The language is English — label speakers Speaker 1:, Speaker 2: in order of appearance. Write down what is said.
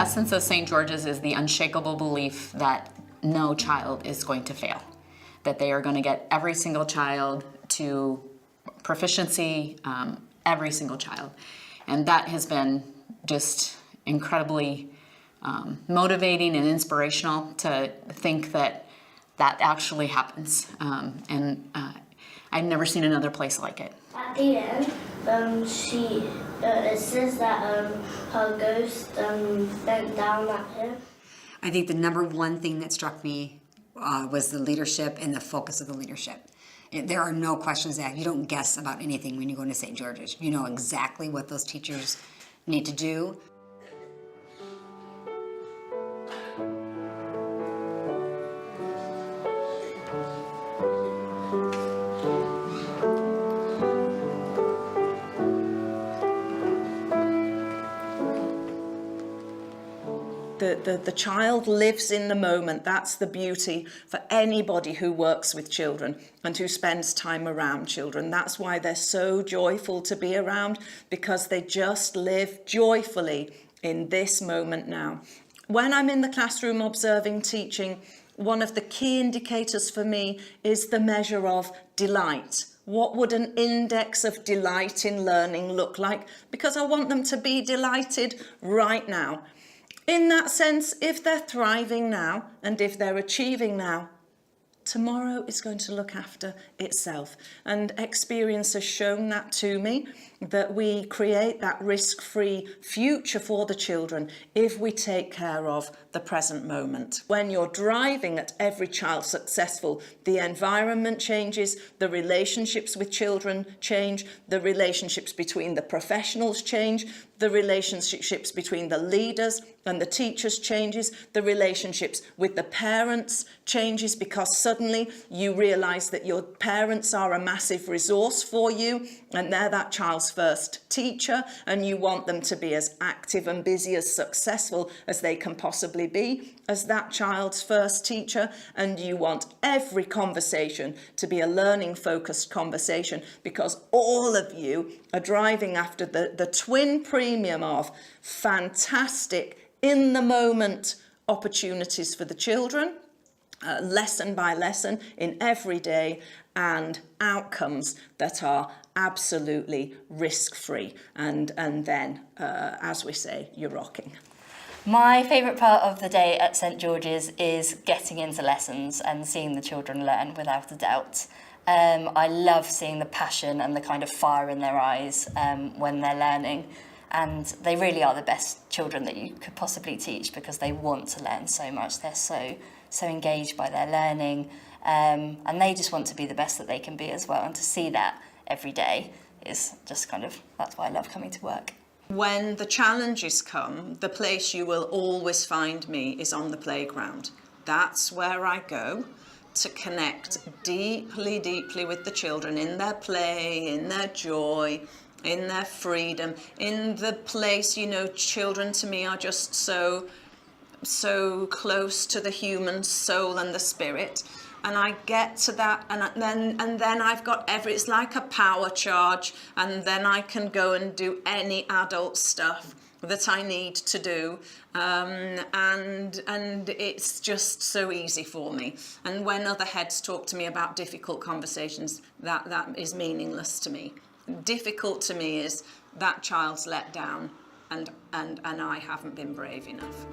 Speaker 1: essence of St. George's is the unshakable belief that no child is going to fail, that they are going to get every single child to proficiency, every single child. And that has been just incredibly motivating and inspirational to think that that actually happens. I've never seen another place like it.
Speaker 2: At the end, it says that her ghost bent down at him.
Speaker 3: I think the number one thing that struck me was the leadership and the focus of the leadership. There are no questions asked. You don't guess about anything when you go into St. George's. You know exactly what those teachers need to do.
Speaker 4: The child lives in the moment. That's the beauty for anybody who works with children and who spends time around children. That's why they're so joyful to be around, because they just live joyfully in this moment now. When I'm in the classroom observing teaching, one of the key indicators for me is the measure of delight. What would an index of delight in learning look like? Because I want them to be delighted right now. In that sense, if they're thriving now and if they're achieving now, tomorrow is going to look after itself. And experience has shown that to me, that we create that risk-free future for the children if we take care of the present moment. When you're driving at every child successful, the environment changes, the relationships with children change, the relationships between the professionals change, the relationships between the leaders and the teachers changes, the relationships with the parents changes, because suddenly you realise that your parents are a massive resource for you and they're that child's first teacher, and you want them to be as active and busy, as successful as they can possibly be as that child's first teacher, and you want every conversation to be a learning focused conversation, because all of you are driving after the twin premium of fantastic in the moment opportunities for the children, lesson by lesson in every day, and outcomes that are absolutely risk-free. And then, as we say, you're rocking.
Speaker 5: My favourite part of the day at St George's is getting into lessons and seeing the children learn, without a doubt. I love seeing the passion and the kind of fire in their eyes when they're learning. And they really are the best children that you could possibly teach, because they want to learn so much. They're so engaged by their learning, and they just want to be the best that they can be as well. And to see that every day is just that's why I love coming to work.
Speaker 4: When the challenges come, the place you will always find me is on the playground. That's where I go to connect deeply, deeply with the children in their play, in their joy, in their freedom, in the place, children to me are just so close to the human soul and the spirit. And I get to that, and then I've got it's like a power charge, and then I can go and do any adult stuff that I need to do, and it's just so easy for me. And when other heads talk to me about difficult conversations, that is meaningless to me. Difficult to me is that child's let down, and I haven't been brave enough.